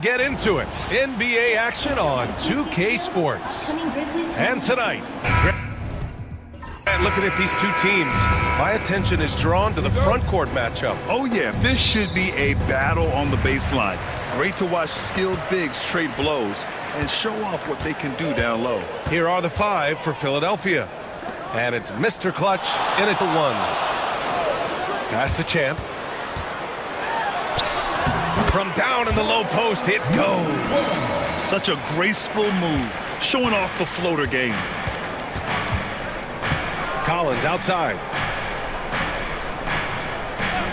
Get into it. NBA action on 2K Sports. And tonight, and looking at these two teams, my attention is drawn to the front court matchup. Oh yeah, this should be a battle on the baseline. Great to watch skilled bigs trade blows and show off what they can do down low. Here are the five for Philadelphia. And it's Mr. Clutch in at the one. Pass to Champ. From down in the low post, it goes. Such a graceful move, showing off the floater game. Collins outside.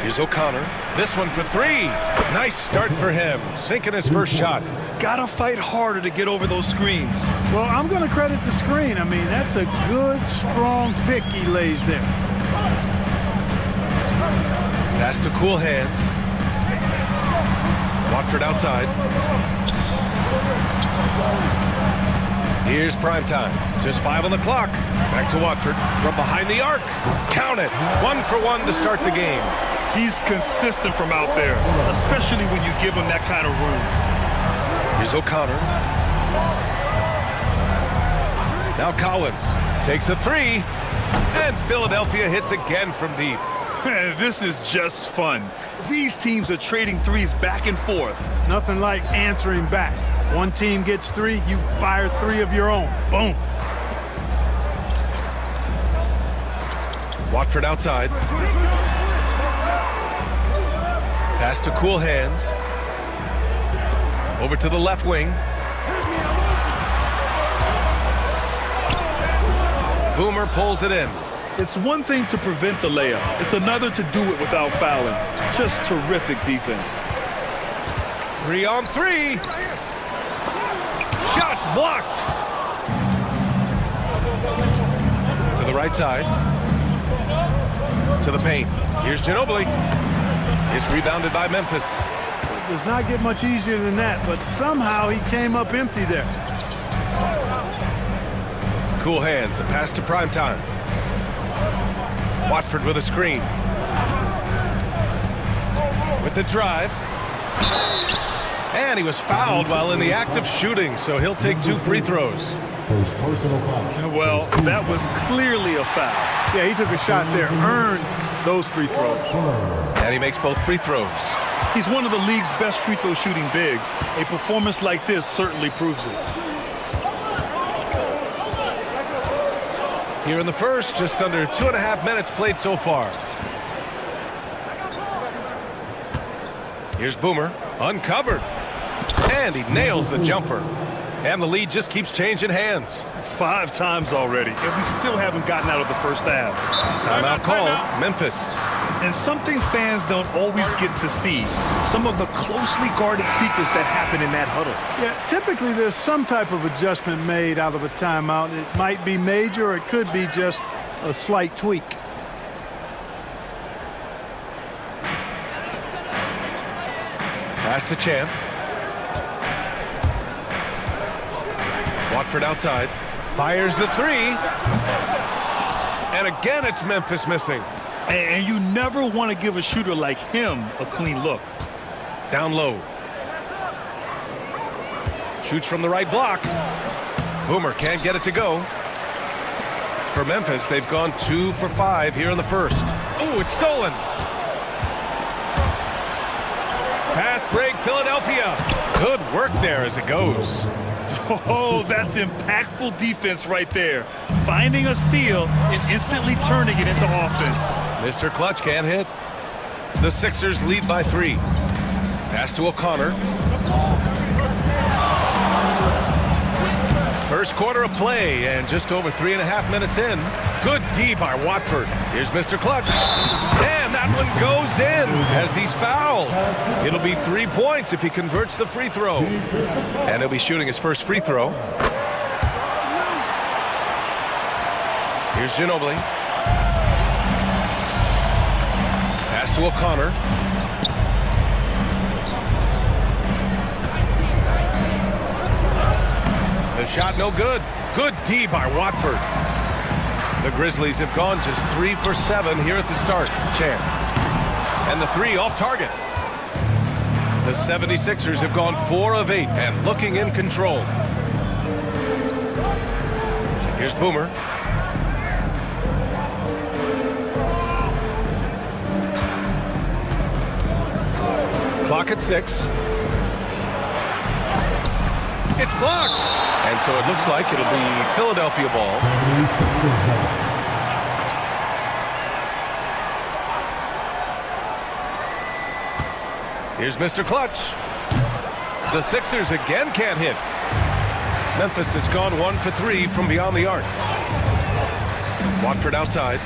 Here's O'Connor. This one for three. Nice start for him, sinking his first shot. Gotta fight harder to get over those screens. Well, I'm going to credit the screen. I mean, that's a good, strong pick he lays there. Pass to cool hands. Watford outside. Here's prime time. Just 5 on the clock. Back to Watford from behind the arc. Count it. 1 for 1 to start the game. He's consistent from out there, especially when you give him that kind of room. Here's O'Connor. Now Collins takes a three. And Philadelphia hits again from deep. This is just fun. These teams are trading threes back and forth. Nothing like answering back. One team gets three, you fire three of your own. Boom. Watford outside. Pass to cool hands. Over to the left wing. Boomer pulls it in. It's one thing to prevent the layup. It's another to do it without fouling. Just terrific defense. 3 on 3. Shots blocked. To the right side. To the paint. Here's Ginobili. It's rebounded by Memphis. It does not get much easier than that, but somehow he came up empty there. Cool hands. The pass to primetime. Watford with a screen. With the drive. And he was fouled while in the act of shooting, so he'll take 2 free throws. Well, that was clearly a foul. Yeah, he took a shot there, earned those free throws. And he makes both free throws. He's one of the league's best free throw shooting bigs. A performance like this certainly proves it. Here in the first, just under 2.5 minutes played so far. Here's Boomer, uncovered. And he nails the jumper. And the lead just keeps changing hands. 5 times already, and we still haven't gotten out of the first half. Timeout call, Memphis. And something fans don't always get to see. Some of the closely guarded secrets that happen in that huddle. Yeah, typically there's some type of adjustment made out of a timeout. It might be major, or it could be just a slight tweak. Pass to Champ. Watford outside. Fires the three. And again, it's Memphis missing. And you never want to give a shooter like him a clean look. Down low. Shoots from the right block. Boomer can't get it to go. For Memphis, they've gone 2 for 5 here in the first. Oh, it's stolen. Fast break, Philadelphia. Good work there as it goes. Oh, that's impactful defense right there. Finding a steal and instantly turning it into offense. Mr. Clutch can't hit. The Sixers lead by 3. Pass to O'Connor. First quarter of play and just over 3.5 minutes in. Good D by Watford. Here's Mr. Clutch. And that one goes in as he's fouled. It'll be 3 points if he converts the free throw. And he'll be shooting his first free throw. Here's Ginobili. Pass to O'Connor. The shot no good. Good D by Watford. The Grizzlies have gone just 3 for 7 here at the start. Champ. And the three off target. The 76ers have gone 4 of 8 and looking in control. Here's Boomer. Clock at 6. It's blocked. And so it looks like it'll be Philadelphia ball. Here's Mr. Clutch. The Sixers again can't hit. Memphis has gone 1 for 3 from beyond the arc. Watford outside.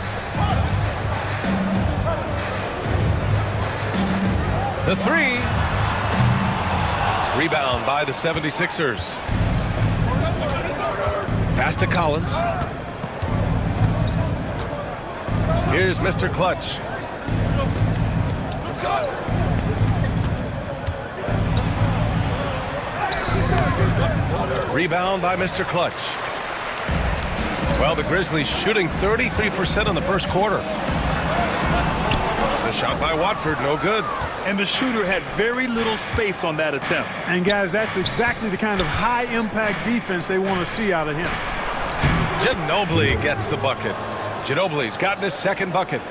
The 3. Rebound by the 76ers. Pass to Collins. Here's Mr. Clutch. Rebound by Mr. Clutch. Well, the Grizzlies shooting 33% in the first quarter. The shot by Watford, no good. And the shooter had very little space on that attempt. And, guys, that's exactly the kind of high-impact defense they want to see out of him. Ginobili gets the bucket. Ginobili's gotten his second bucket.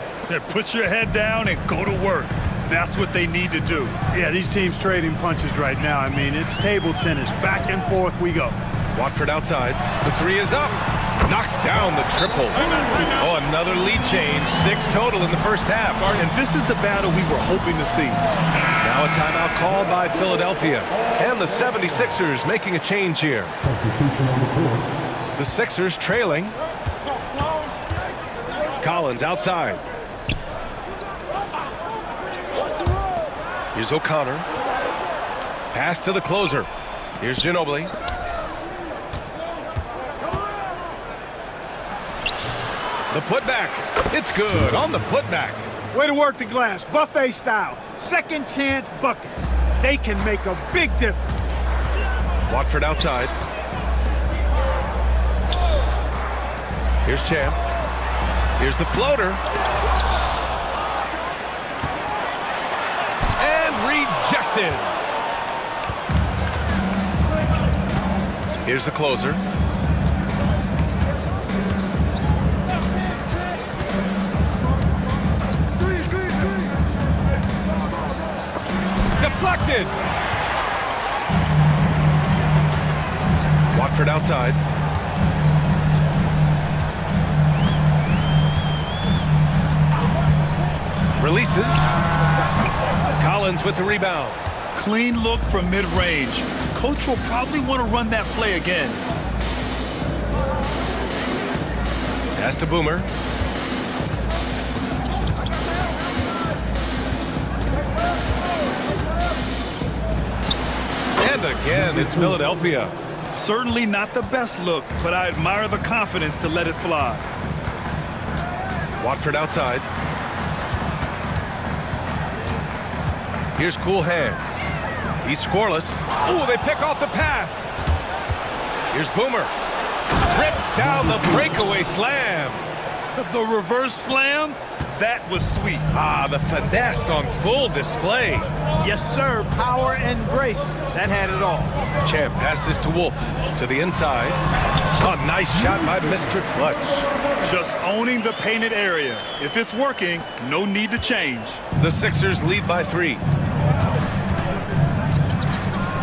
Put your head down and go to work. That's what they need to do. Yeah, these teams trading punches right now. I mean, it's table tennis. Back and forth we go. Watford outside. The 3 is up. Knocks down the triple. Oh, another lead change. 6 total in the first half. And this is the battle we were hoping to see. Now a timeout called by Philadelphia. And the 76ers making a change here. The Sixers trailing. Collins outside. Here's O'Connor. Pass to the closer. Here's Ginobili. The putback. It's good on the putback. Way to work the glass. Buffet style. Second chance buckets. They can make a big difference. Watford outside. Here's Champ. Here's the floater. And rejected. Here's the closer. Deflected. Watford outside. Releases. Collins with the rebound. Clean look from mid-range. Coach will probably want to run that play again. Pass to Boomer. And again, it's Philadelphia. Certainly not the best look, but I admire the confidence to let it fly. Watford outside. Here's Cool Hands. He's scoreless. Ooh, they pick off the pass. Here's Boomer. Rips down the breakaway slam. The reverse slam, that was sweet. Ah, the finesse on full display. Yes, sir. Power and grace. That had it all. Champ passes to Wolf to the inside. Oh, nice shot by Mr. Clutch. Just owning the painted area. If it's working, no need to change. The Sixers lead by 3.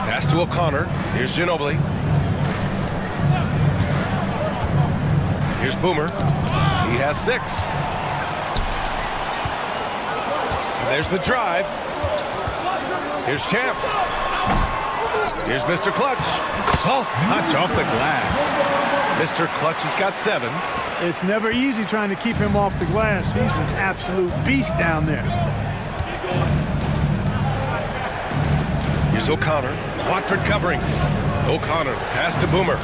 Pass to O'Connor. Here's Ginobili. Here's Boomer. He has 6. And there's the drive. Here's Champ. Here's Mr. Clutch. Soft touch off the glass. Mr. Clutch has got 7. It's never easy trying to keep him off the glass. He's an absolute beast down there. Here's O'Connor. Watford covering. O'Connor. Pass to Boomer.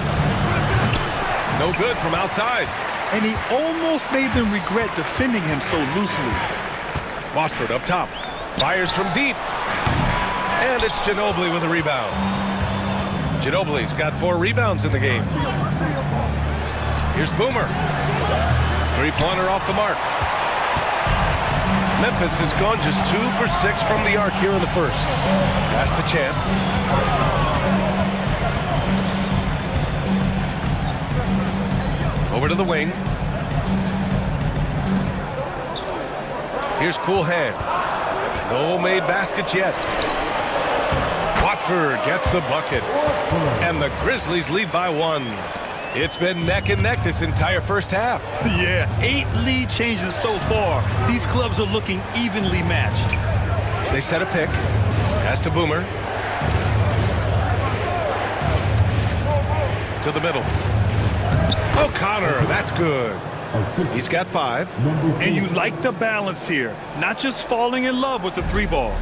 No good from outside. And he almost made them regret defending him so loosely. Watford up top. Fires from deep. And it's Ginobili with a rebound. Ginobili's got 4 rebounds in the game. Here's Boomer. 3-pointer off the mark. Memphis has gone just 2 for 6 from the arc here in the first. Pass to Champ. Over to the wing. Here's Cool Hands. No made baskets yet. Watford gets the bucket. And the Grizzlies lead by 1. It's been neck and neck this entire first half. Yeah, 8 lead changes so far. These clubs are looking evenly matched. They set a pick. Pass to Boomer. To the middle. O'Connor, that's good. He's got 5. And you like the balance here, not just falling in love with the 3 ball.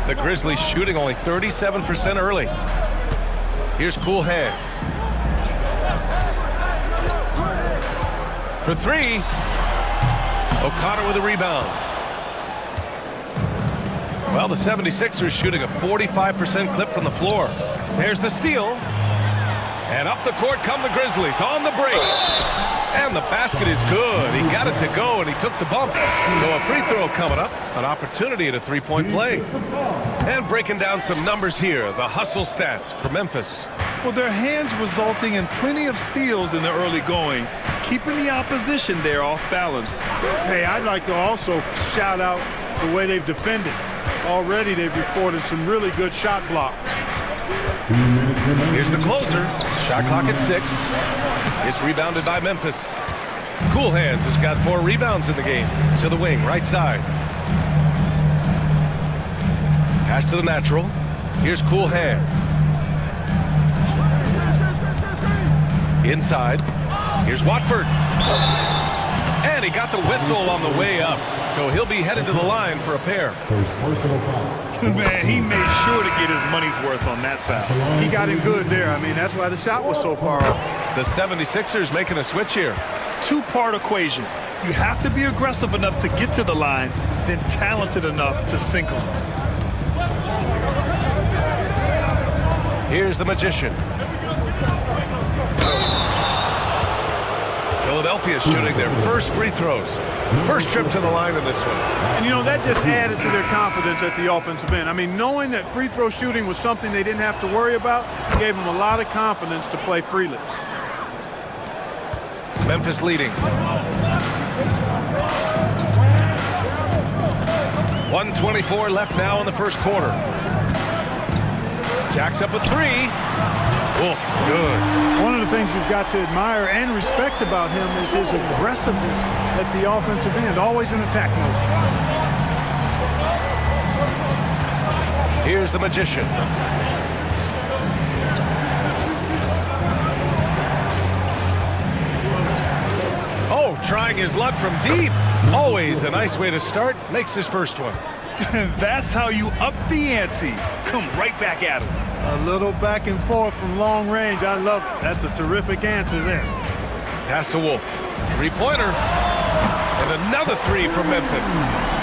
The Grizzlies shooting only 37% early. Here's Cool Hands. For 3. O'Connor with a rebound. Well, the 76ers shooting a 45% clip from the floor. There's the steal. And up the court come the Grizzlies on the break. And the basket is good. He got it to go, and he took the bump. So a free throw coming up. An opportunity at a three-point play. And breaking down some numbers here. The hustle stats for Memphis. Well, their hands resulting in plenty of steals in the early going, keeping the opposition there off balance. Hey, I'd like to also shout out the way they've defended. Already they've recorded some really good shot blocks. Here's the closer. Shot clock at 6. It's rebounded by Memphis. Cool Hands has got 4 rebounds in the game. To the wing, right side. Pass to the natural. Here's Cool Hands. Inside. Here's Watford. And he got the whistle on the way up. So he'll be headed to the line for a pair. Man, he made sure to get his money's worth on that foul. He got him good there. I mean, that's why the shot was so far off. The 76ers making a switch here. 2-part equation. You have to be aggressive enough to get to the line, then talented enough to sink them. Here's the Magician. Philadelphia shooting their first free throws. First trip to the line in this one. And, you know, that just added to their confidence at the offensive end. I mean, knowing that free throw shooting was something they didn't have to worry about gave them a lot of confidence to play freely. Memphis leading. 1:24 left now in the first quarter. Jacks up with 3. Wolf, good. One of the things you've got to admire and respect about him is his aggressiveness at the offensive end, always in attack mode. Here's the Magician. Oh, trying his luck from deep. Always a nice way to start. Makes his first one. That's how you up the ante. Come right back at him. A little back and forth from long range. I love it. That's a terrific answer there. Pass to Wolf. 3-pointer. And another 3 from Memphis.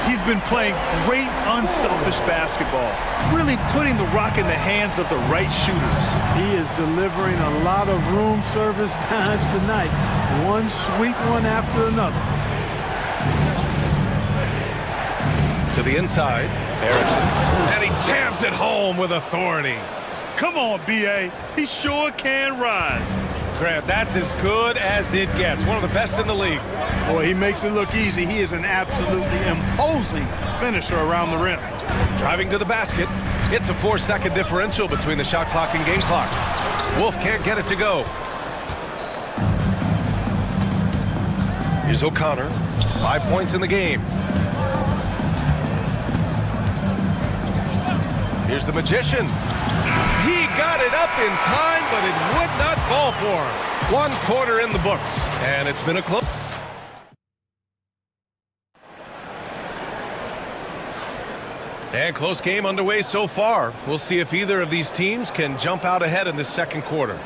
He's been playing great, unselfish basketball, really putting the rock in the hands of the right shooters. He is delivering a lot of room service times tonight. One sweet one after another. To the inside, Erickson. And he jams it home with authority. Come on, B.A. He sure can rise. Grant, that's as good as it gets. One of the best in the league. Boy, he makes it look easy. He is an absolutely imposing finisher around the rim. Driving to the basket. It's a 4-second differential between the shot clock and game clock. Wolf can't get it to go. Here's O'Connor. 5 points in the game. Here's the Magician. He got it up in time, but it would not fall for him. 1 quarter in the books, and it's been a close. And close game underway so far. We'll see if either of these teams can jump out ahead in this second quarter.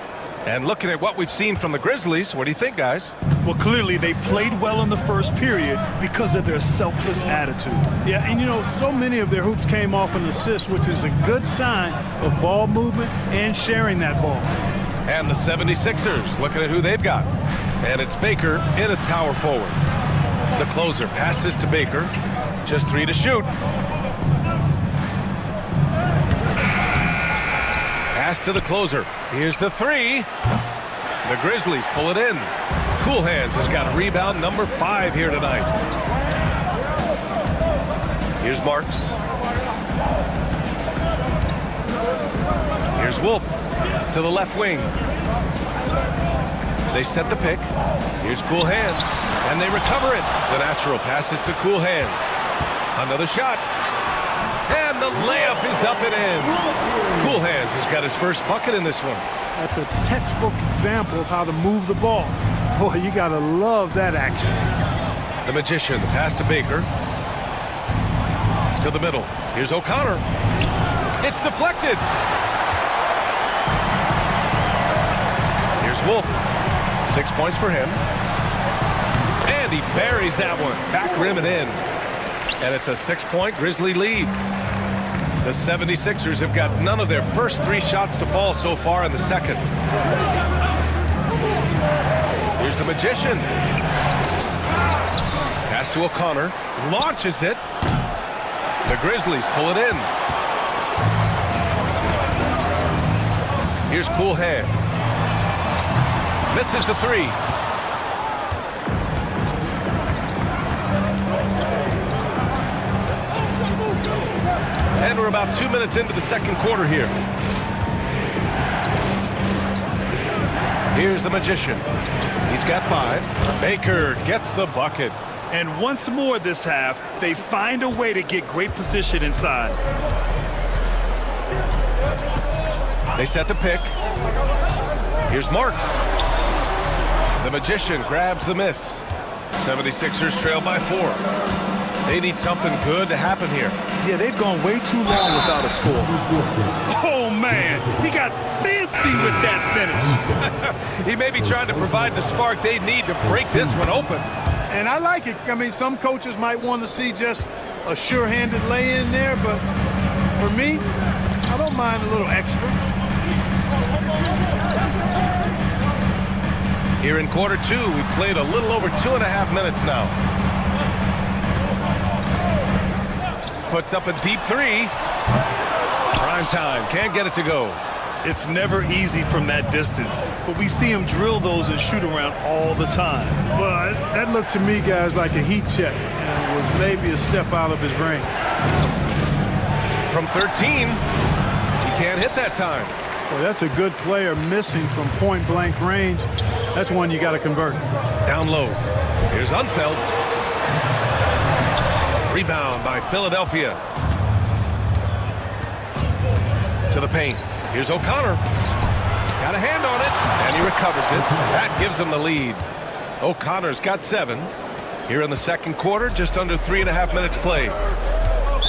And looking at what we've seen from the Grizzlies, what do you think, guys? Well, clearly they played well in the first period because of their selfless attitude. Yeah, and you know, so many of their hoops came off an assist, which is a good sign of ball movement and sharing that ball. And the 76ers, looking at who they've got. And it's Baker in at power forward. The closer passes to Baker. Just 3 to shoot. Pass to the closer. Here's the 3. The Grizzlies pull it in. Cool Hands has got rebound number 5 here tonight. Here's Marks. Here's Wolf to the left wing. They set the pick. Here's Cool Hands, and they recover it. The natural passes to Cool Hands. Another shot. And the layup is up and in. Cool Hands has got his first bucket in this one. That's a textbook example of how to move the ball. Boy, you got to love that action. The Magician, the pass to Baker. To the middle. Here's O'Connor. It's deflected. Here's Wolf. 6 points for him. And he buries that one. Back rim and in. And it's a 6-point Grizzly lead. The 76ers have got none of their first 3 shots to fall so far in the second. Here's the Magician. Pass to O'Connor. Launches it. The Grizzlies pull it in. Here's Cool Hands. Misses the 3. And we're about 2 minutes into the second quarter here. Here's the Magician. He's got 5. Baker gets the bucket. And once more this half, they find a way to get great position inside. They set the pick. Here's Marks. The Magician grabs the miss. 76ers trail by 4. They need something good to happen here. Yeah, they've gone way too long without a score. Oh, man, he got fancy with that finish. He may be trying to provide the spark they need to break this one open. And I like it. I mean, some coaches might want to see just a sure-handed lay-in there, but for me, I don't mind a little extra. Here in quarter 2, we've played a little over 2.5 minutes now. Puts up a deep 3. Prime time, can't get it to go. It's never easy from that distance, but we see him drill those and shoot around all the time. Well, that looked to me, guys, like a heat check and was maybe a step out of his range. From 13, he can't hit that time. Well, that's a good player missing from point-blank range. That's one you got to convert. Down low. Here's Unseld. Rebound by Philadelphia. To the paint. Here's O'Connor. Got a hand on it, and he recovers it. That gives him the lead. O'Connor's got 7. Here in the second quarter, just under 3.5 minutes played.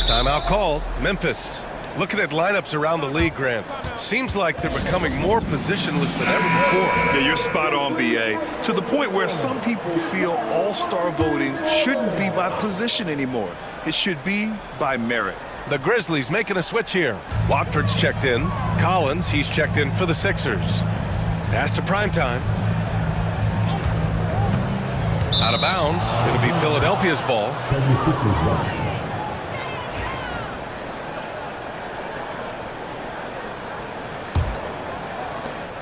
Timeout called. Memphis. Looking at lineups around the league, Grant, seems like they're becoming more positionless than ever before. Yeah, you're spot on, B.A. To the point where some people feel all-star voting shouldn't be by position anymore. It should be by merit. The Grizzlies making a switch here. Watford's checked in. Collins, he's checked in for the Sixers. Pass to primetime. Out of bounds. It'll be Philadelphia's ball. 76ers ball.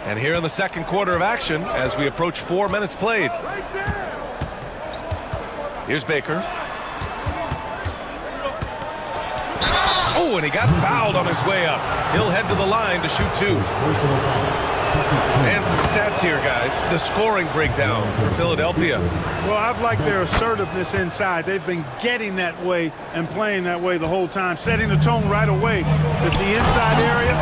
And here in the second quarter of action, as we approach 4 minutes played. Here's Baker. Oh, and he got fouled on his way up. He'll head to the line to shoot 2. And some stats here, guys. The scoring breakdown for Philadelphia. Well, I've liked their assertiveness inside. They've been getting that way and playing that way the whole time, setting the tone right away that the inside area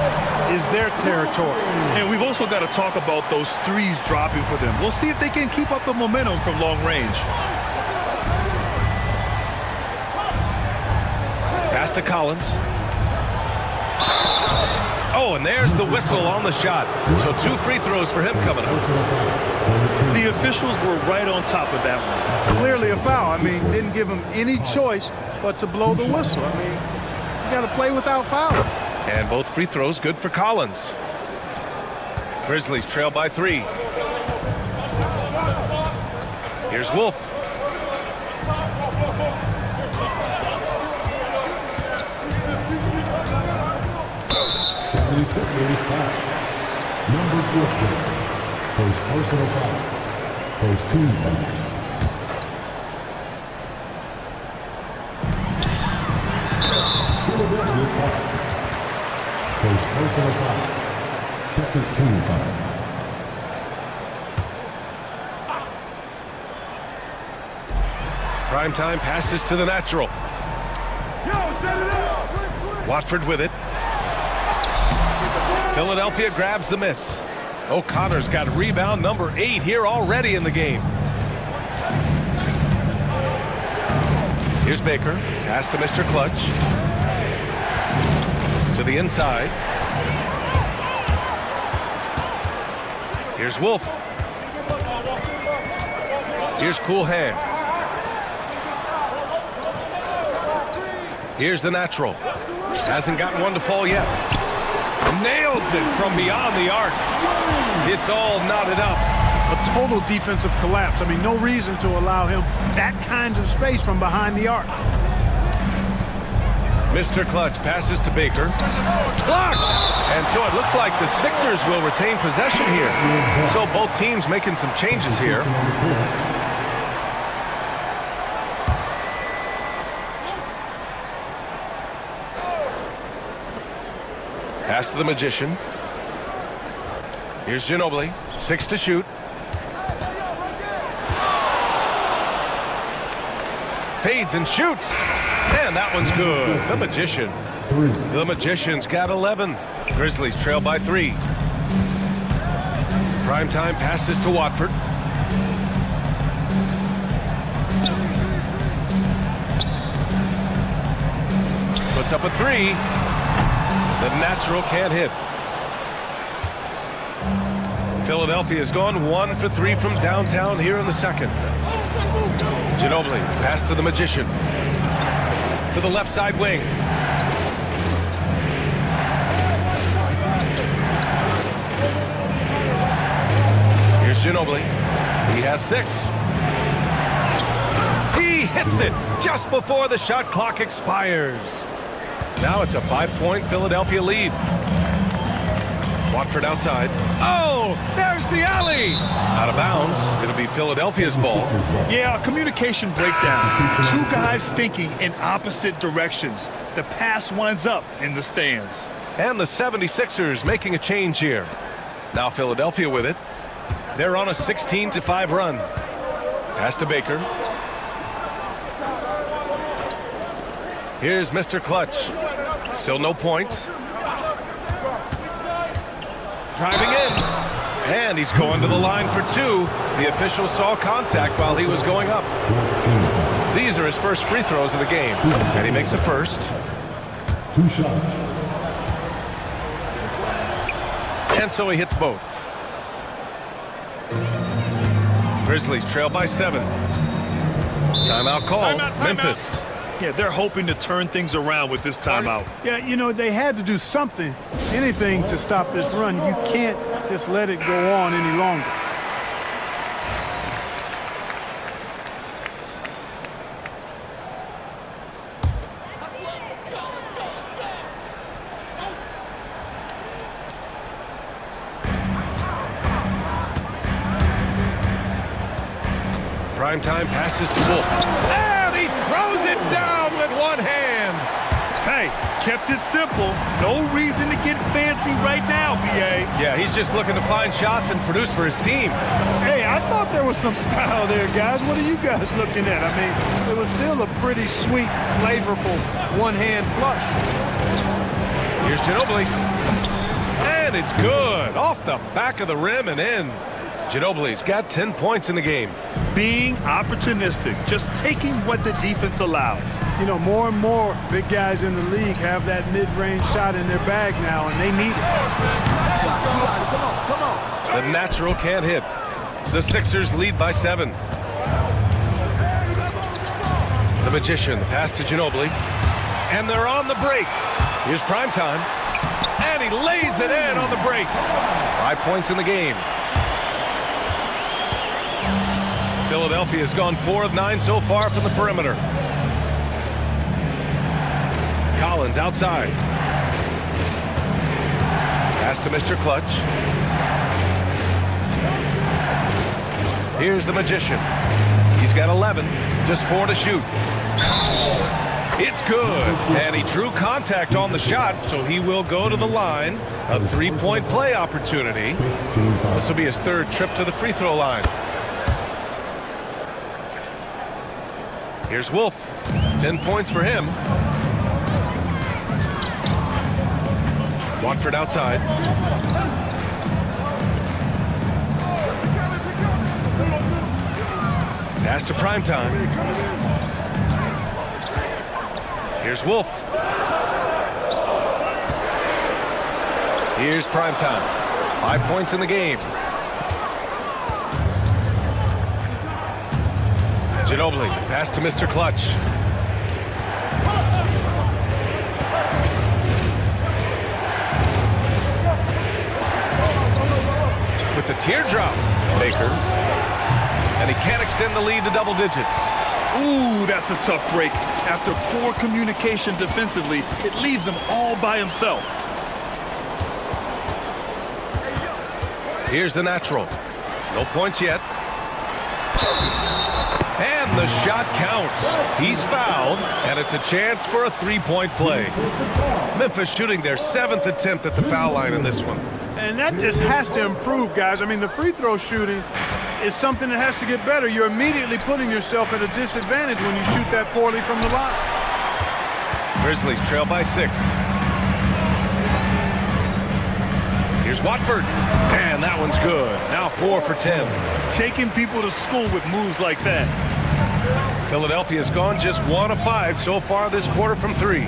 is their territory. And we've also got to talk about those threes dropping for them. We'll see if they can keep up the momentum from long range. Pass to Collins. Oh, and there's the whistle on the shot. So 2 free throws for him coming up. The officials were right on top of that one. Clearly a foul. I mean, didn't give him any choice but to blow the whistle. I mean, you got to play without fouling. And both free throws good for Collins. Grizzlies trail by 3. Here's Wolf. second foul. Number 14. First personal foul. First team foul. Philadelphia's foul. First personal foul. Second team foul. Primetime passes to the natural. Watford with it. Philadelphia grabs the miss. O'Connor's got rebound number 8 here already in the game. Here's Baker. Pass to Mr. Clutch. To the inside. Here's Wolf. Here's Cool Hands. Here's the natural. Hasn't gotten one to fall yet. Nails it from beyond the arc. It's all knotted up. A total defensive collapse. I mean, no reason to allow him that kind of space from behind the arc. Mr. Clutch passes to Baker. Blocked! And so it looks like the Sixers will retain possession here. So both teams making some changes here. Pass to the Magician. Here's Ginobili. 6 to shoot. Fades and shoots. And that one's good. The Magician. The Magician's got 11. Grizzlies trail by 3. Primetime passes to Watford. Puts up a 3. The natural can't hit. Philadelphia's gone 1 for 3 from downtown here in the second. Ginobili, pass to the Magician. To the left side wing. Here's Ginobili. He has 6. He hits it just before the shot clock expires. Now it's a 5-point Philadelphia lead. Watford outside. Oh, there's the alley. Out of bounds. It'll be Philadelphia's ball. Yeah, a communication breakdown. Two guys thinking in opposite directions. The pass winds up in the stands. And the 76ers making a change here. Now Philadelphia with it. They're on a 16-5 run. Pass to Baker. Here's Mr. Clutch. Still no points. Driving in. And he's going to the line for 2. The official saw contact while he was going up. These are his first free throws of the game. And he makes a first. 2 shots. And so he hits both. Grizzlies trail by 7. Timeout call. Memphis. Yeah, they're hoping to turn things around with this timeout. Yeah, you know, they had to do something, anything to stop this run. You can't just let it go on any longer. Primetime passes to Wolf. And he throws it down with one hand. Hey, kept it simple. No reason to get fancy right now, B.A. Yeah, he's just looking to find shots and produce for his team. Hey, I thought there was some style there, guys. What are you guys looking at? I mean, it was still a pretty sweet, flavorful one-hand flush. Here's Ginobili. And it's good. Off the back of the rim and in. Ginobili's got 10 points in the game. Being opportunistic, just taking what the defense allows. You know, more and more big guys in the league have that mid-range shot in their bag now, and they need it. The natural can't hit. The Sixers lead by 7. The Magician, the pass to Ginobili. And they're on the break. Here's Primetime. And he lays it in on the break. 5 points in the game. Philadelphia's gone 4 of 9 so far from the perimeter. Collins outside. Pass to Mr. Clutch. Here's the Magician. He's got 11, just 4 to shoot. It's good, and he drew contact on the shot, so he will go to the line. A 3-point play opportunity. This will be his 3rd trip to the free throw line. Here's Wolf. 10 points for him. Watford outside. Pass to Primetime. Here's Wolf. Here's Primetime. 5 points in the game. Ginobili, pass to Mr. Clutch. With the teardrop, Baker. And he can't extend the lead to double digits. Ooh, that's a tough break. After poor communication defensively, it leaves him all by himself. Here's the natural. No points yet. And the shot counts. He's fouled, and it's a chance for a 3-point play. Memphis shooting their 7th attempt at the foul line in this one. And that just has to improve, guys. I mean, the free throw shooting is something that has to get better. You're immediately putting yourself at a disadvantage when you shoot that poorly from the line. Grizzlies trail by 6. Here's Watford. And that one's good. Now 4 for 10. Taking people to school with moves like that. Philadelphia's gone just 1 of 5 so far this quarter from 3.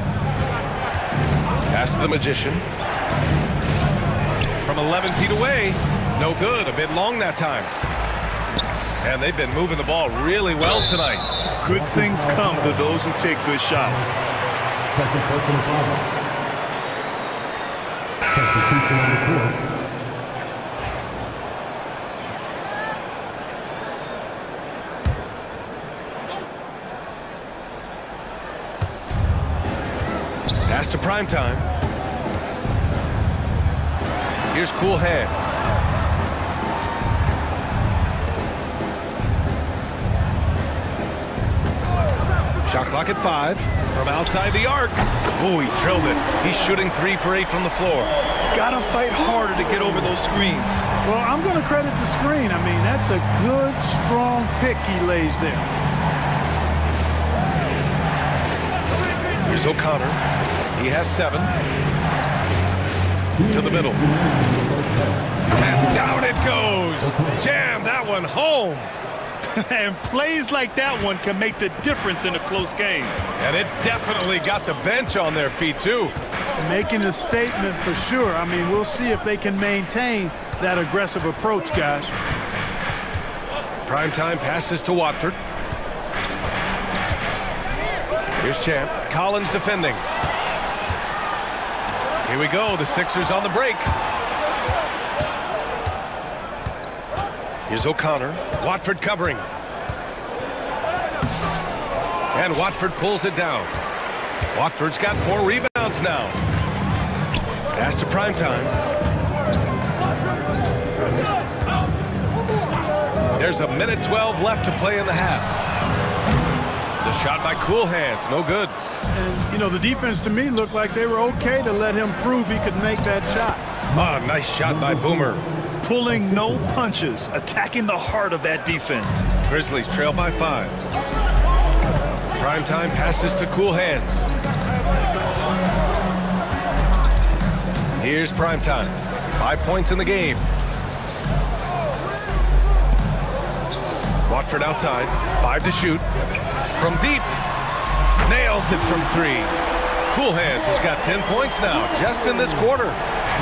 Pass to the Magician. From 11 feet away. No good. A bit long that time. And they've been moving the ball really well tonight. Good things come to those who take good shots. Second personal foul. Substitution on the court. Pass to Primetime. Here's Cool Hands. Shot clock at 5 from outside the arc. Oh, he drilled it. He's shooting 3 for 8 from the floor. Gotta fight harder to get over those screens. Well, I'm going to credit the screen. I mean, that's a good, strong pick he lays there. Here's O'Connor. He has 7. To the middle. And down it goes. Jam that one home. And plays like that one can make the difference in a close game. And it definitely got the bench on their feet, too. Making a statement for sure. I mean, we'll see if they can maintain that aggressive approach, guys. Primetime passes to Watford. Here's Champ. Collins defending. Here we go. The Sixers on the break. Here's O'Connor. Watford covering. And Watford pulls it down. Watford's got 4 rebounds now. Pass to Primetime. There's a minute 12 left to play in the half. The shot by Cool Hands, no good. And, you know, the defense to me looked like they were okay to let him prove he could make that shot. Oh, nice shot by Boomer. Pulling no punches, attacking the heart of that defense. Grizzlies trail by 5. Primetime passes to Cool Hands. Here's Primetime. 5 points in the game. Watford outside. 5 to shoot. From deep. Nails it from 3. Cool Hands has got 10 points now, just in this quarter.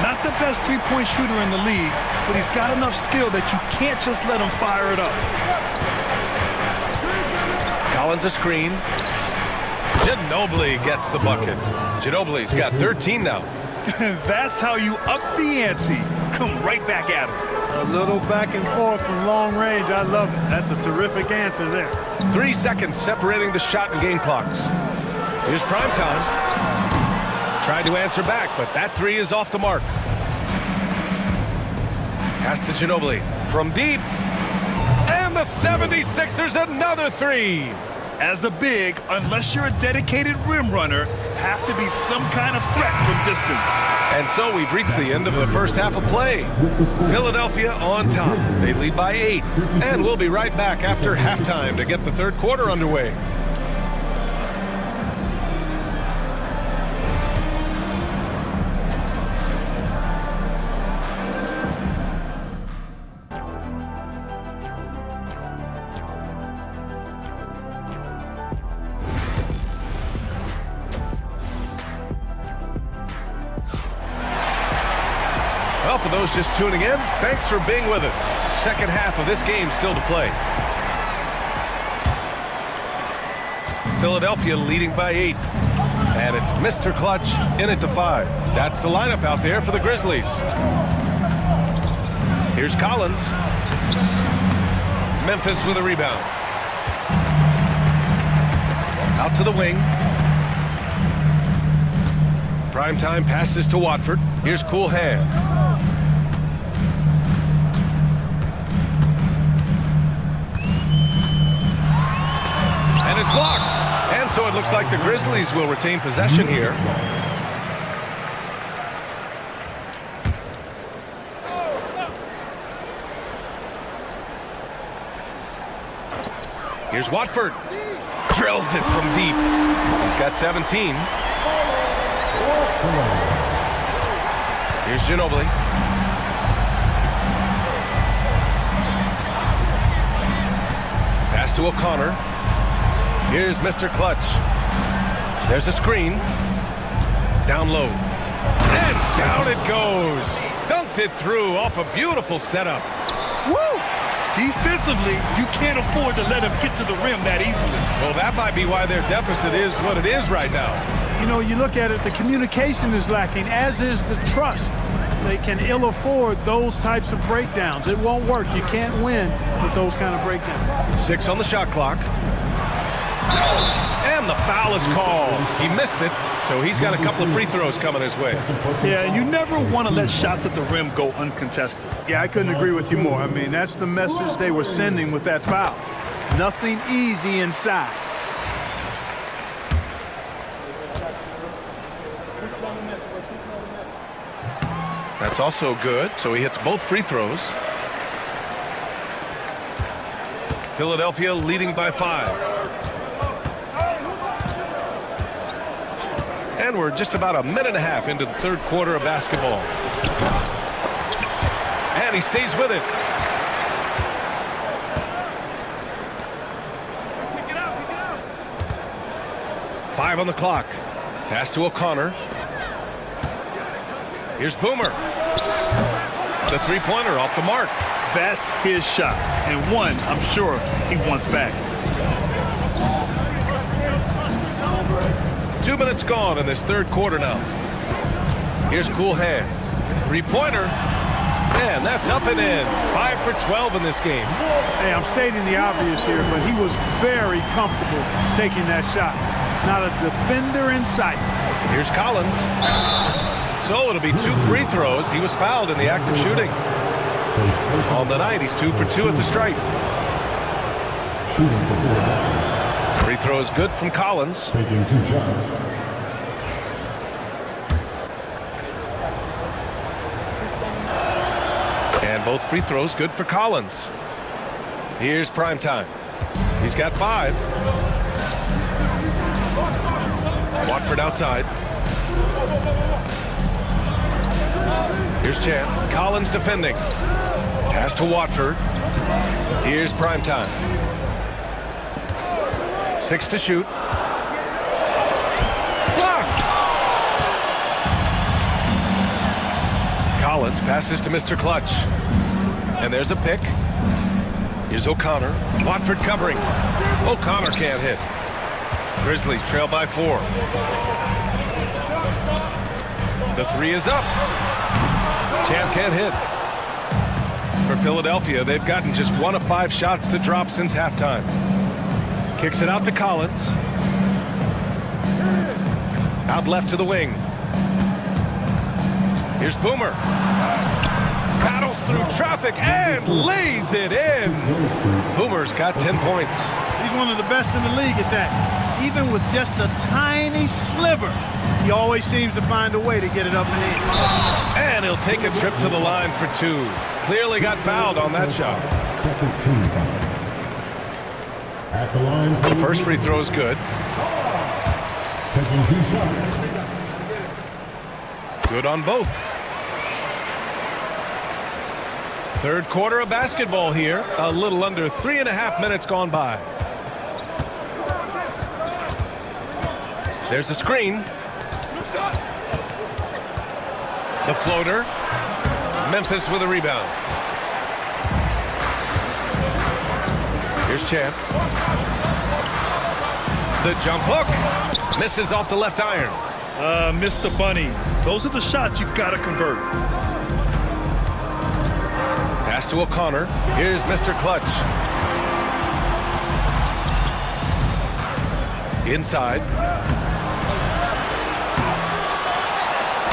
Not the best three-point shooter in the league, but he's got enough skill that you can't just let him fire it up. Collins a screen. Ginobili gets the bucket. Ginobili's got 13 now. That's how you up the ante. Come right back at him. A little back and forth from long range. I love it. That's a terrific answer there. 3 seconds separating the shot and game clocks. Here's Primetime. Tried to answer back, but that 3 is off the mark. Pass to Ginobili from deep. And the 76ers another three. As a big, unless you're a dedicated rim runner, have to be some kind of threat from distance. And so we've reached the end of the first half of play. Philadelphia on top. They lead by 8. And we'll be right back after halftime to get the third quarter underway. Well, for those just tuning in, thanks for being with us. Second half of this game still to play. Philadelphia leading by 8. And it's Mr. Clutch in it to 5. That's the lineup out there for the Grizzlies. Here's Collins. Memphis with a rebound. Out to the wing. Primetime passes to Watford. Here's Cool Hands. And is blocked. And so it looks like the Grizzlies will retain possession here. Here's Watford. Drills it from deep. He's got 17. Here's Ginobili. Pass to O'Connor. Here's Mr. Clutch. There's a screen. Down low. And down it goes. Dunked it through off a beautiful setup. Woo! Defensively, you can't afford to let him get to the rim that easily. Well, that might be why their deficit is what it is right now. You know, you look at it, the communication is lacking, as is the trust. They can ill afford those types of breakdowns. It won't work. You can't win with those kind of breakdowns. 6 on the shot clock. And the foul is called. He missed it, so he's got a couple of free throws coming his way. Yeah, and you never want to let shots at the rim go uncontested. Yeah, I couldn't agree with you more. I mean, that's the message they were sending with that foul. Nothing easy inside. That's also good, so he hits both free throws. Philadelphia leading by 5. And we're just about a minute and a half into the third quarter of basketball. And he stays with it. Pick it up. 5 on the clock. Pass to O'Connor. Here's Boomer. The three-pointer off the mark. That's his shot, and one I'm sure he wants back. 2 minutes gone in this third quarter now. Here's Cool Hands. Three-pointer. And that's up and in. 5 for 12 in this game. Hey, I'm stating the obvious here, but he was very comfortable taking that shot. Not a defender in sight. Here's Collins. So it'll be 2 free throws. He was fouled in the act of shooting. On the night, he's 2 for 2 at the stripe. Shooting for 4. Free throw is good from Collins. Taking 2 shots. And both free throws good for Collins. Here's Primetime. He's got 5. Watford outside. Here's Chan. Collins defending. Pass to Watford. Here's Primetime. 6 to shoot. Blocked! Collins passes to Mr. Clutch. And there's a pick. Here's O'Connor. Watford covering. O'Connor can't hit. Grizzlies trail by 4. The 3 is up. Champ can't hit. For Philadelphia, they've gotten just 1 of 5 shots to drop since halftime. Kicks it out to Collins. Out left to the wing. Here's Boomer. Paddles through traffic and lays it in. Boomer's got 10 points. He's one of the best in the league at that. Even with just a tiny sliver, he always seems to find a way to get it up and in. And he'll take a trip to the line for 2. Clearly got fouled on that shot. Second team foul. At the line. The first free throw is good. Taking 2 shots. Good on both. Third quarter of basketball here. A little under 3.5 minutes gone by. There's a screen. The floater. Memphis with a rebound. Here's Champ. The jump hook. Misses off the left iron. Mr. Bunny, those are the shots you've got to convert. Pass to O'Connor. Here's Mr. Clutch. Inside.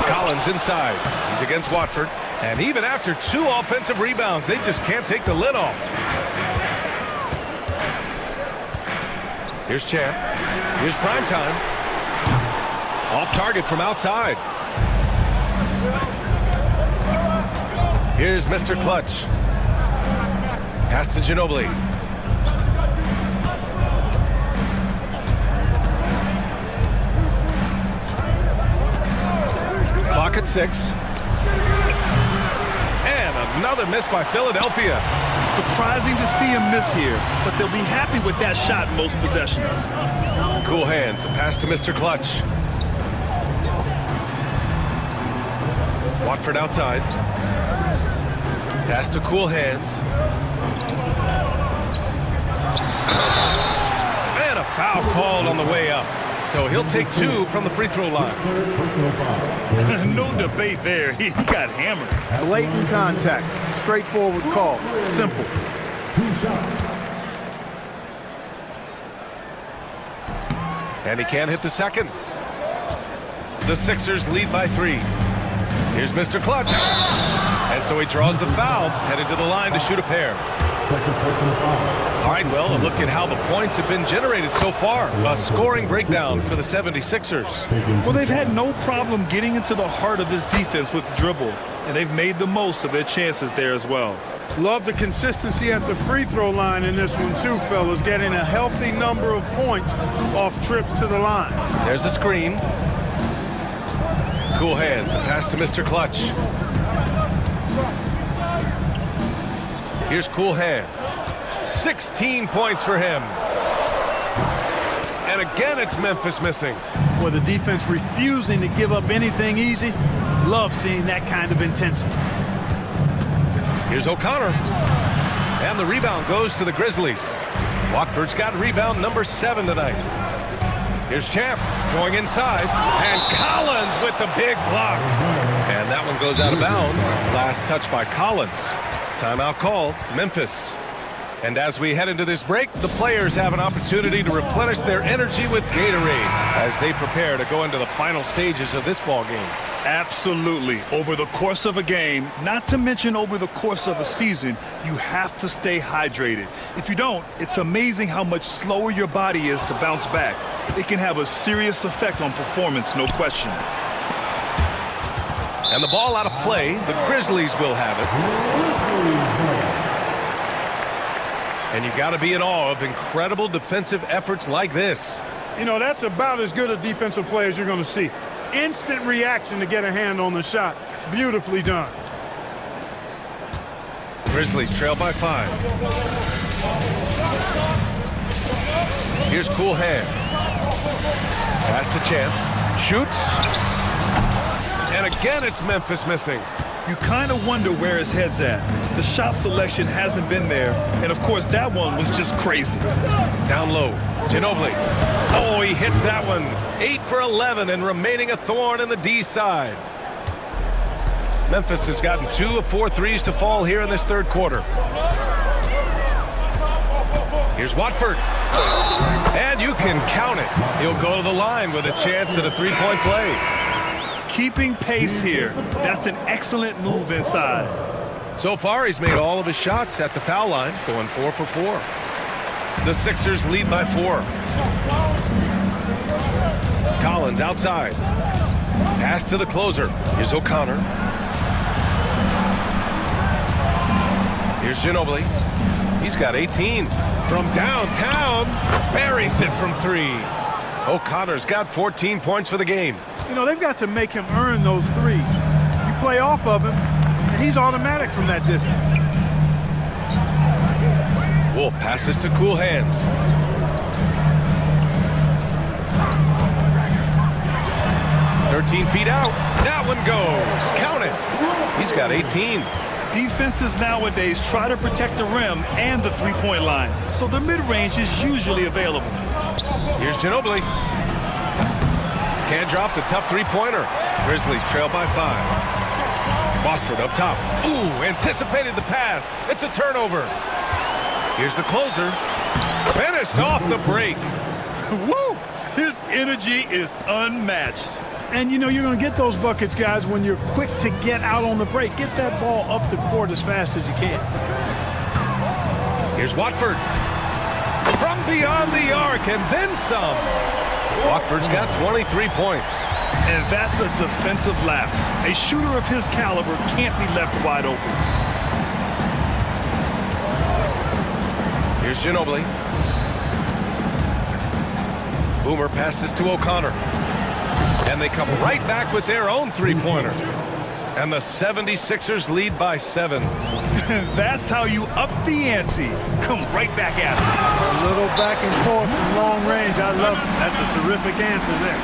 Collins inside. He's against Watford. And even after 2 offensive rebounds, they just can't take the lid off. Here's Champ. Here's Primetime. Off target from outside. Here's Mr. Clutch. Pass to Ginobili. Clock at 6. And another miss by Philadelphia. Surprising to see him miss here, but they'll be happy with that shot most possessions. Cool hands. The pass to Mr. Clutch. Watford outside. Pass to Cool Hands. And a foul called on the way up. So he'll take 2 from the free throw line. No debate there. He got hammered. Blatant contact. Straightforward call. Simple. 2 shots. And he can't hit the second. The Sixers lead by 3. Here's Mr. Clutch. And so he draws the foul, headed to the line to shoot a pair. Second personal foul. All right, well, a look at how the points have been generated so far. A scoring breakdown for the 76ers. Well, they've had no problem getting into the heart of this defense with the dribble, and they've made the most of their chances there as well. Love the consistency at the free throw line in this one too, fellas. Getting a healthy number of points off trips to the line. There's a screen. Cool hands. The pass to Mr. Clutch. Here's Cool Hands. 16 points for him. And again, it's Memphis missing. With the defense refusing to give up anything easy. Love seeing that kind of intensity. Here's O'Connor. And the rebound goes to the Grizzlies. Watford's got rebound number 7 tonight. Here's Champ going inside. And Collins with the big block. And that one goes out of bounds. Last touch by Collins. Timeout called, Memphis. And as we head into this break, the players have an opportunity to replenish their energy with Gatorade as they prepare to go into the final stages of this ball game. Absolutely. Over the course of a game, not to mention over the course of a season, you have to stay hydrated. If you don't, it's amazing how much slower your body is to bounce back. It can have a serious effect on performance, no question. And the ball out of play, the Grizzlies will have it. And you got to be in awe of incredible defensive efforts like this. You know, that's about as good a defensive play as you're going to see. Instant reaction to get a hand on the shot. Beautifully done. Grizzlies trail by 5. Here's Cool Hands. Pass to Champ. Shoots. And again, it's Memphis missing. You kind of wonder where his head's at. The shot selection hasn't been there, and of course that one was just crazy. Down low, Ginobili. Oh, he hits that one. 8 for 11 and remaining a thorn in the D side. Memphis has gotten 2 of 4 threes to fall here in this third quarter. Here's Watford. And you can count it. He'll go to the line with a chance at a three-point play. Keeping pace here. That's an excellent move inside. So far, he's made all of his shots at the foul line, going 4 for 4. The Sixers lead by 4. Collins outside. Pass to the closer. Here's O'Connor. Here's Ginobili. He's got 18. From downtown, buries it from 3. O'Connor's got 14 points for the game. You know, they've got to make him earn those threes. You play off of him, and he's automatic from that distance. Wolf passes to cool hands. "13 feet out. That one goes. Count it. He's got 18. Defenses nowadays try to protect the rim and the three-point line, so the mid-range is usually available. Here's Ginobili. Can't drop the tough three-pointer. Grizzlies trail by 5. Watford up top. Ooh, anticipated the pass. It's a turnover. Here's the closer. Finished off the break. Woo! His energy is unmatched. And, you know, you're going to get those buckets, guys, when you're quick to get out on the break. Get that ball up the court as fast as you can. Here's Watford. From beyond the arc and then some. Watford's got 23 points. And that's a defensive lapse. A shooter of his caliber can't be left wide open. Here's Ginobili. Boomer passes to O'Connor. And they come right back with their own three-pointer. And the 76ers lead by 7. That's how you up the ante. Come right back at it. A little back and forth from long range. I love it. That's a terrific answer there.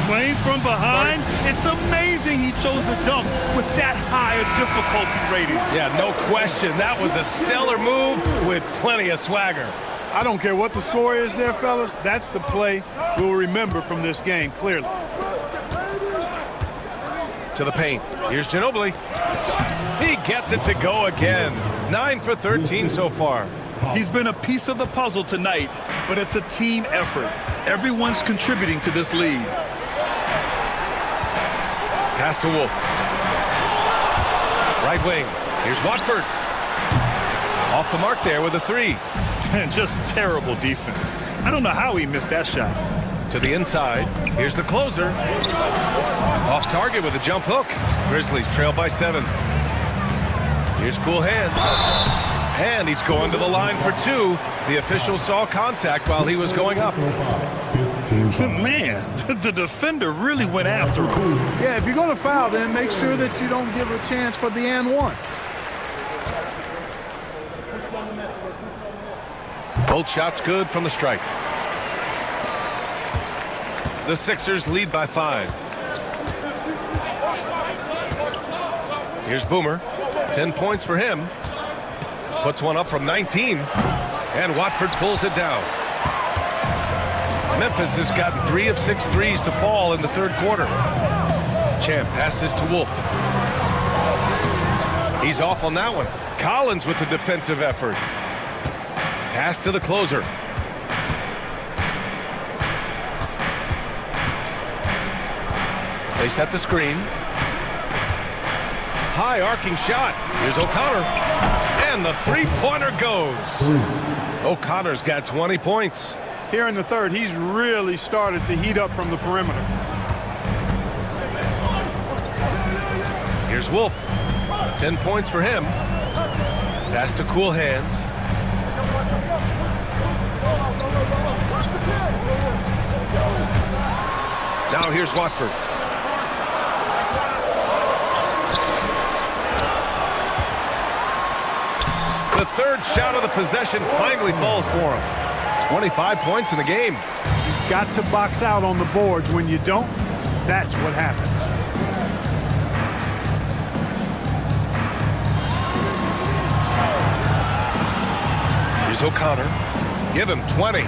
Playing from behind, it's amazing he chose to dunk with that high a difficulty rating. Yeah, no question. That was a stellar move with plenty of swagger. I don't care what the score is there, fellas. That's the play we'll remember from this game, clearly. To the paint. Here's Ginobili. He gets it to go again. 9 for 13 so far. He's been a piece of the puzzle tonight, but it's a team effort. Everyone's contributing to this lead. Pass to Wolf. Right wing. Here's Watford. Off the mark there with a 3. And just terrible defense. I don't know how he missed that shot. To the inside. Here's the closer. Off target with a jump hook. Grizzlies trail by 7. Here's cool hands. And he's going to the line for 2. The official saw contact while he was going up. Man, the defender really went after him. Yeah, if you're going to foul, then make sure that you don't give a chance for the and one. Both shots good from the stripe. The Sixers lead by 5. Here's Boomer. 10 points for him. Puts one up from 19. And Watford pulls it down. Memphis has gotten 3 of 6 threes to fall in the third quarter. Champ passes to Wolf. He's off on that one. Collins with the defensive effort. Pass to the closer. They set the screen. High arcing shot. Here's O'Connor. And the three-pointer goes. O'Connor's got 20 points. Here in the third, he's really started to heat up from the perimeter. Here's Wolf. 10 points for him. Pass to cool hands. Now here's Watford. The third shot of the possession finally falls for him. 25 points in the game. You've got to box out on the boards. When you don't, that's what happens. Here's O'Connor. Give him 20.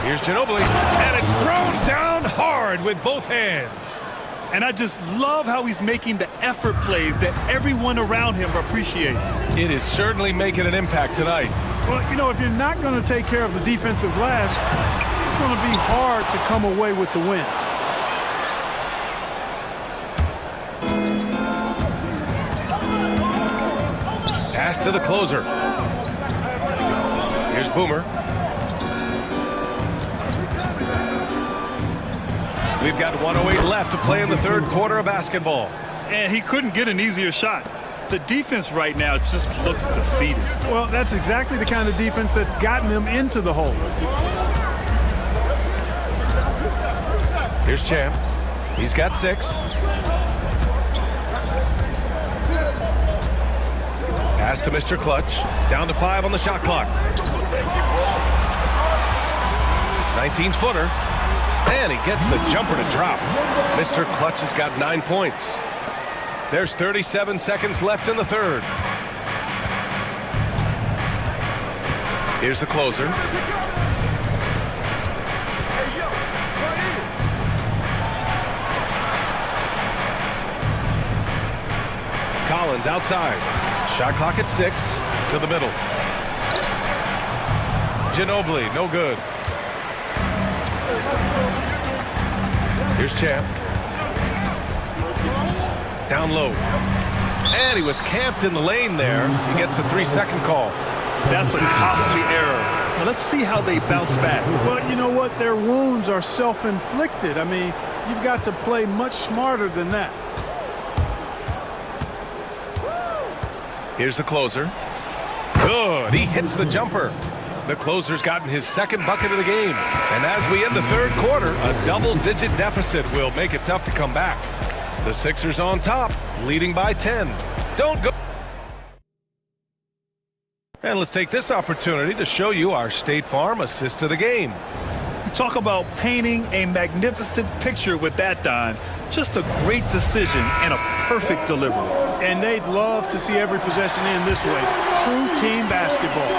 Here's Ginobili. And it's thrown down hard with both hands. And I just love how he's making the effort plays that everyone around him appreciates. It is certainly making an impact tonight. Well, you know, if you're not going to take care of the defensive glass, it's going to be hard to come away with the win. Pass to the closer. Here's Boomer. We've got 1:08 left to play in the third quarter of basketball. And he couldn't get an easier shot. The defense right now just looks defeated. Well, that's exactly the kind of defense that's gotten them into the hole. Here's Champ. He's got 6. Pass to Mr. Clutch. Down to 5 on the shot clock. 19-footer. And he gets the jumper to drop. Mr. Clutch has got 9 points. There's 37 seconds left in the third. Here's the closer. Collins outside. Shot clock at 6. To the middle. Ginobili, no good. Here's Champ. Down low. And he was camped in the lane there. He gets a 3-second call. That's a costly error. Now let's see how they bounce back. Well, you know what? Their wounds are self-inflicted. I mean, you've got to play much smarter than that. Here's the closer. Good. He hits the jumper. The closer's gotten his second bucket of the game. And as we end the third quarter, a double-digit deficit will make it tough to come back. The Sixers on top, leading by 10. Don't go. And let's take this opportunity to show you our State Farm assist to the game. You talk about painting a magnificent picture with that, Don. Just a great decision and a perfect delivery. And they'd love to see every possession end this way. True team basketball.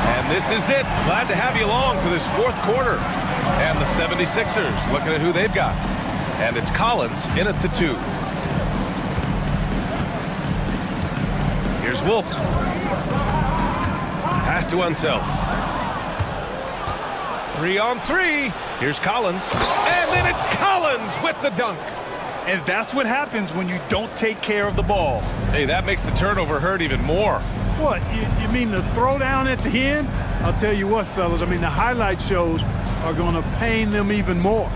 And this is it. Glad to have you along for this fourth quarter. And the 76ers looking at who they've got. And it's Collins in at the 2. Here's Wolf. Pass to Unseld. 3-on-3. Here's Collins. And then it's Collins with the dunk. And that's what happens when you don't take care of the ball. Hey, that makes the turnover hurt even more. What, you mean the throwdown at the end? I'll tell you what, fellas, I mean, the highlight shows are going to pain them even more.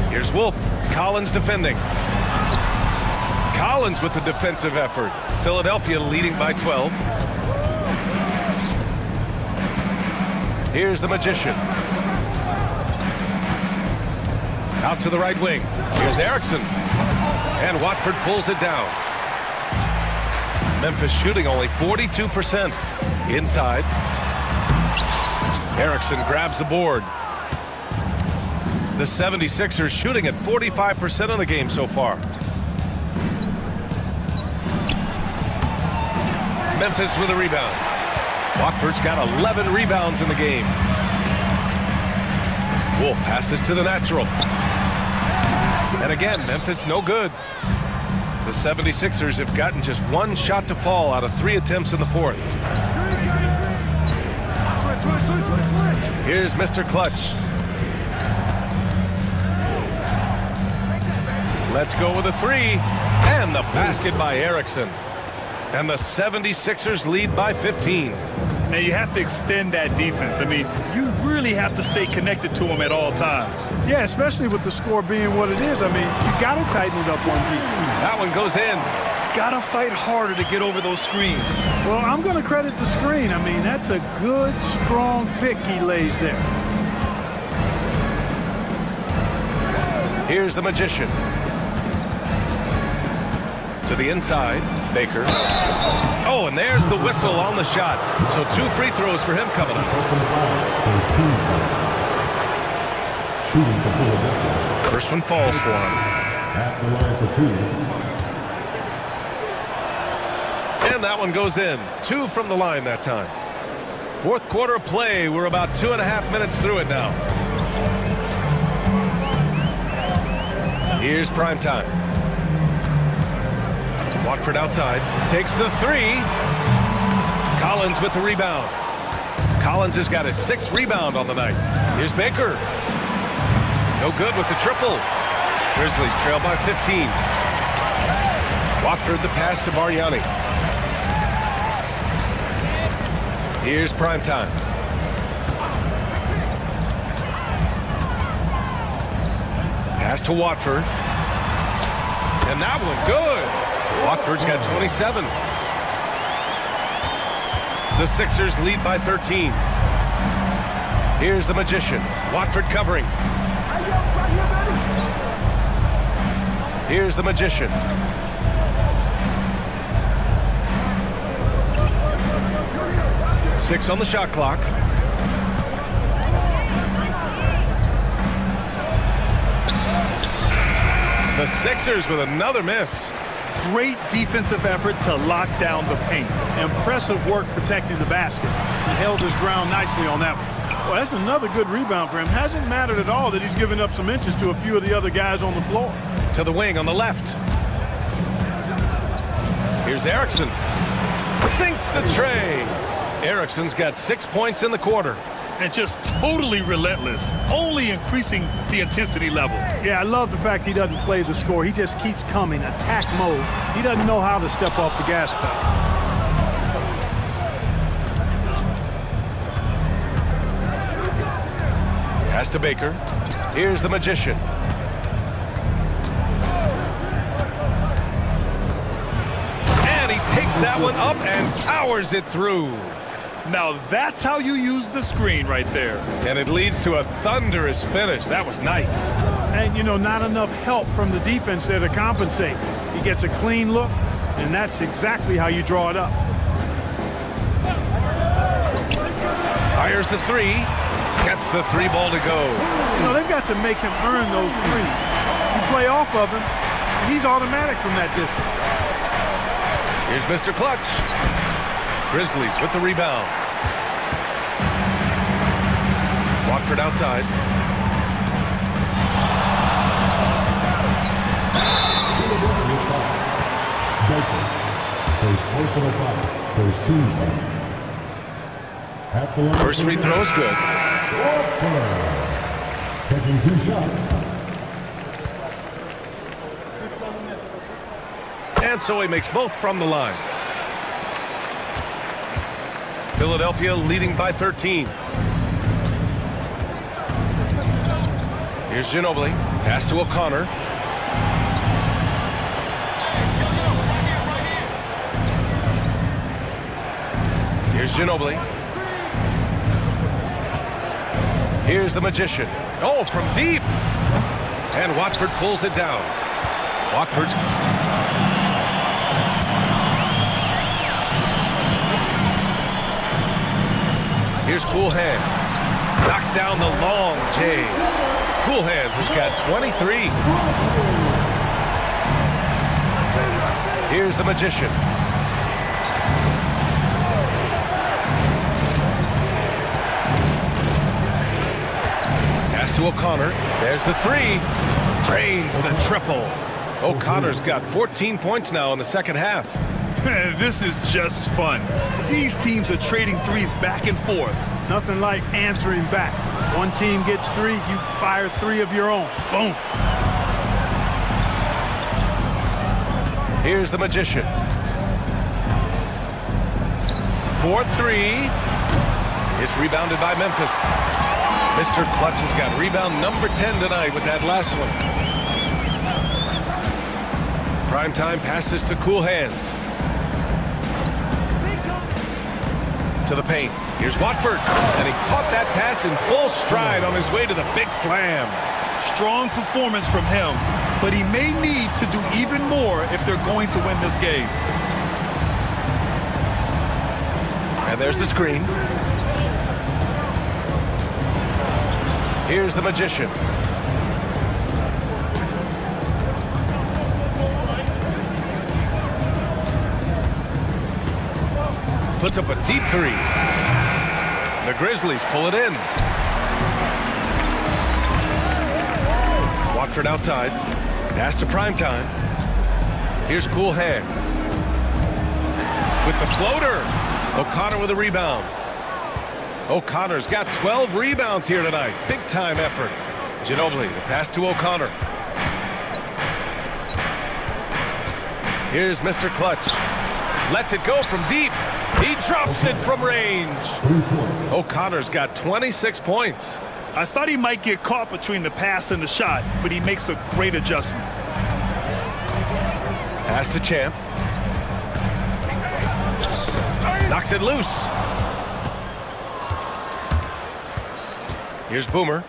Here's Wolf. Collins defending. Collins with the defensive effort. Philadelphia leading by 12. Here's the Magician. Out to the right wing. Here's Erickson. And Watford pulls it down. Memphis shooting only 42%. Inside. Erickson grabs the board. The 76ers shooting at 45% of the game so far. Memphis with a rebound. Watford's got 11 rebounds in the game. Wolf passes to the natural. And again, Memphis no good. The 76ers have gotten just 1 shot to fall out of 3 attempts in the fourth. Here's Mr. Clutch. Let's go with a 3. And the basket by Erickson. And the 76ers lead by 15. Now you have to extend that defense. I mean, you really have to stay connected to them at all times. Yeah, especially with the score being what it is. I mean, you got to tighten it up on defense. That one goes in. Gotta fight harder to get over those screens. Well, I'm going to credit the screen. I mean, that's a good, strong pick he lays there. Here's the Magician. To the inside, Baker. Oh, and there's the whistle on the shot. So 2 free throws for him coming up. Shooting for Philadelphia. First one falls for him. At the line for 2. And that one goes in. 2 from the line that time. Fourth quarter of play. We're about 2.5 minutes through it now. Here's prime time. Watford outside. Takes the 3. Collins with the rebound. Collins has got his 6th rebound on the night. Here's Baker. No good with the triple. Grizzlies trail by 15. Watford the pass to Bargnani. Here's Primetime. Pass to Watford. And that one good. Watford's got 27. The Sixers lead by 13. Here's the Magician. Watford covering. Here's the Magician. Six on the shot clock. The Sixers with another miss. Great defensive effort to lock down the paint. Impressive work protecting the basket. He held his ground nicely on that one. Well, that's another good rebound for him. Hasn't mattered at all that he's given up some inches to a few of the other guys on the floor. To the wing on the left. Here's Erickson. Sinks the tray. Erickson's got 6 points in the quarter. And just totally relentless, only increasing the intensity level. Yeah, I love the fact he doesn't play the score. He just keeps coming, attack mode. He doesn't know how to step off the gas pedal. Pass to Baker. Here's the Magician. And he takes that one up and powers it through. Now that's how you use the screen right there. And it leads to a thunderous finish. That was nice. And, you know, not enough help from the defense there to compensate. He gets a clean look, and that's exactly how you draw it up. Fires the three. Gets the three ball to go. You know, they've got to make him earn those threes. You play off of him, and he's automatic from that distance. Here's Mr. Clutch. Grizzlies with the rebound. Watford outside. Baker. First personal foul. First team foul. At the line. First free throw is good. Taking 2 shots. And so he makes both from the line. Philadelphia leading by 13. Here's Ginobili. Pass to O'Connor. Here's Ginobili. Here's the Magician. Oh, from deep. And Watford pulls it down. Watford's... Here's Cool Hands. Knocks down the long J. Cool Hands has got 23. Here's the Magician. Pass to O'Connor. There's the three. Drains the triple. O'Connor's got 14 points now in the second half. This is just fun. These teams are trading threes back and forth. Nothing like answering back. One team gets 3, you fire 3 of your own. Boom. Here's the Magician. 4-3. It's rebounded by Memphis. Mr. Clutch has got rebound number 10 tonight with that last one. Primetime passes to Cool Hands. To the paint. Here's Watford. And he caught that pass in full stride on his way to the big slam. Strong performance from him, but he may need to do even more if they're going to win this game. And there's the screen. Here's the Magician. Puts up a deep three. The Grizzlies pull it in. Watford outside. Pass to Primetime. Here's Cool Hands. With the floater. O'Connor with a rebound. O'Connor's got 12 rebounds here tonight. Big time effort. Ginobili, the pass to O'Connor. Here's Mr. Clutch. Lets it go from deep. He drops it from range. 3 points. O'Connor's got 26 points. I thought he might get caught between the pass and the shot, but he makes a great adjustment. Pass to Champ. Knocks it loose. Here's Boomer.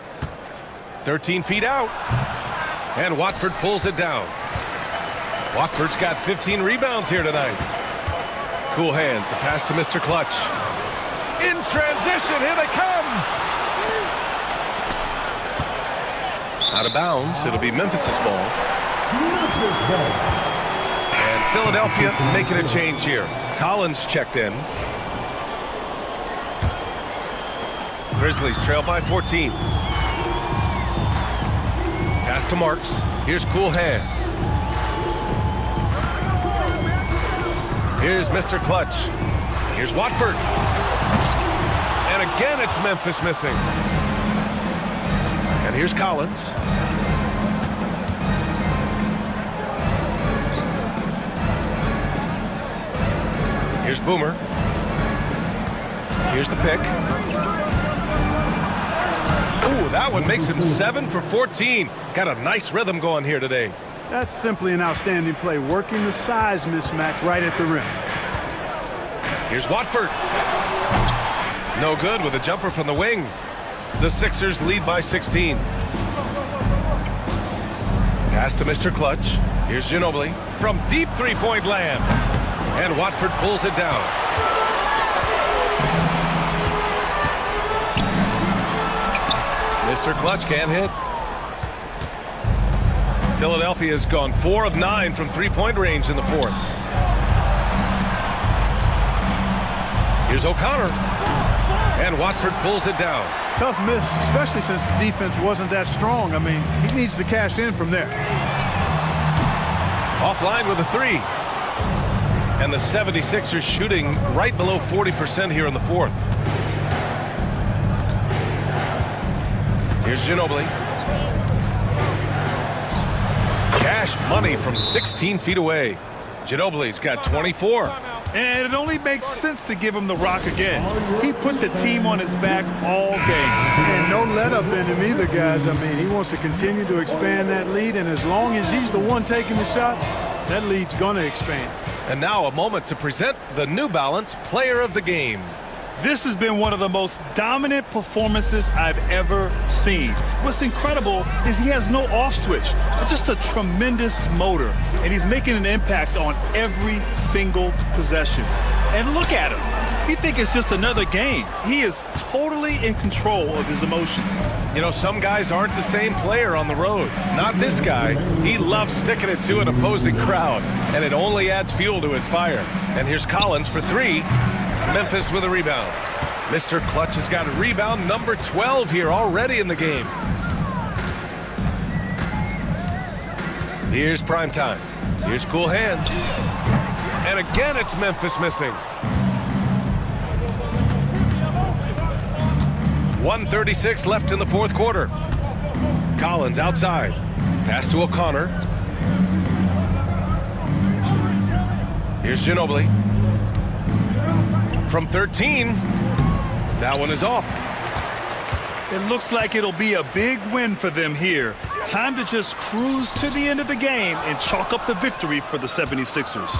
13 feet out. And Watford pulls it down. Watford's got 15 rebounds here tonight. Cool hands. The pass to Mr. Clutch. In transition. Here they come. Out of bounds. It'll be Memphis's ball. And Philadelphia making a change here. Collins checked in. Grizzlies trail by 14. Pass to Marks. Here's Cool Hands. Here's Mr. Clutch. Here's Watford. And again, it's Memphis missing. And here's Collins. Here's Boomer. Here's the pick. Ooh, that one makes him 7 for 14. Got a nice rhythm going here today. That's simply an outstanding play, working the size mismatch right at the rim. Here's Watford. No good with a jumper from the wing. The Sixers lead by 16. Pass to Mr. Clutch. Here's Ginobili from deep three-point land. And Watford pulls it down. Mr. Clutch can't hit. Philadelphia's gone 4 of 9 from three-point range in the fourth. Here's O'Connor. And Watford pulls it down. Tough miss, especially since the defense wasn't that strong. I mean, he needs to cash in from there. Offline with a three. And the 76ers shooting right below 40% here in the fourth. Here's Ginobili. Cash money from 16 feet away. Ginobili's got 24. And it only makes sense to give him the rock again. He put the team on his back all game. And no let up in him either, guys. I mean, he wants to continue to expand that lead, and as long as he's the one taking the shots, that lead's going to expand. And now a moment to present the New Balance Player of the Game. This has been one of the most dominant performances I've ever seen. What's incredible is he has no off switch, just a tremendous motor, and he's making an impact on every single possession. And look at him. You think it's just another game. He is totally in control of his emotions. You know, some guys aren't the same player on the road. Not this guy. He loves sticking it to an opposing crowd, and it only adds fuel to his fire. And here's Collins for three. Memphis with a rebound. Mr. Clutch has got a rebound number 12 here already in the game. Here's prime time. Here's Cool Hands. And again, it's Memphis missing. 1:36 left in the fourth quarter. Collins outside. Pass to O'Connor. Here's Ginobili. From 13, that one is off. It looks like it'll be a big win for them here. Time to just cruise to the end of the game and chalk up the victory for the 76ers.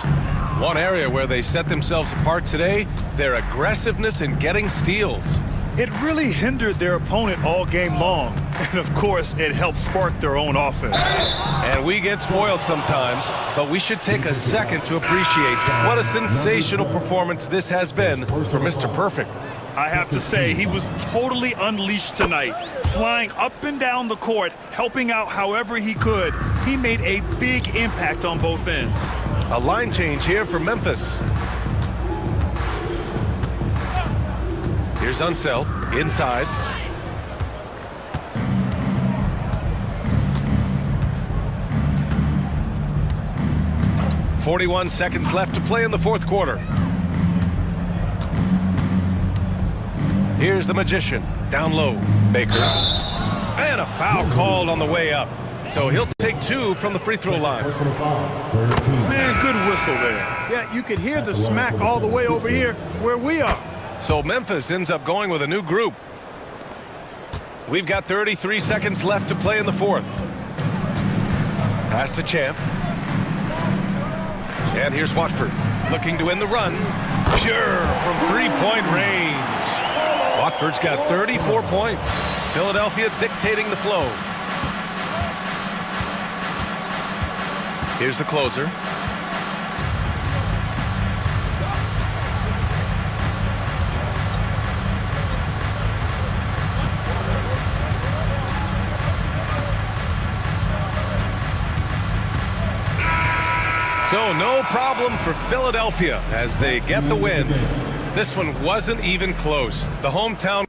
One area where they set themselves apart today, their aggressiveness in getting steals. It really hindered their opponent all game long. And of course, it helped spark their own offense. And we get spoiled sometimes, but we should take a second to appreciate what a sensational performance this has been for Mr. Perfect. I have to say, he was totally unleashed tonight, flying up and down the court, helping out however he could. He made a big impact on both ends. A line change here for Memphis. Here's Unseld, inside. .41 seconds left to play in the fourth quarter. Here's the Magician, down low. Baker. And a foul called on the way up. So he'll take 2 from the free throw line. Personal foul, 13. Man, good whistle there. Yeah, you could hear the smack all the way over here where we are. So Memphis ends up going with a new group. We've got 33 seconds left to play in the fourth. Pass to Champ. And here's Watford looking to win the run. Pure from three-point range. Watford's got 34 points. Philadelphia dictating the flow. Here's the closer. So no problem for Philadelphia as they get the win. This one wasn't even close. The hometown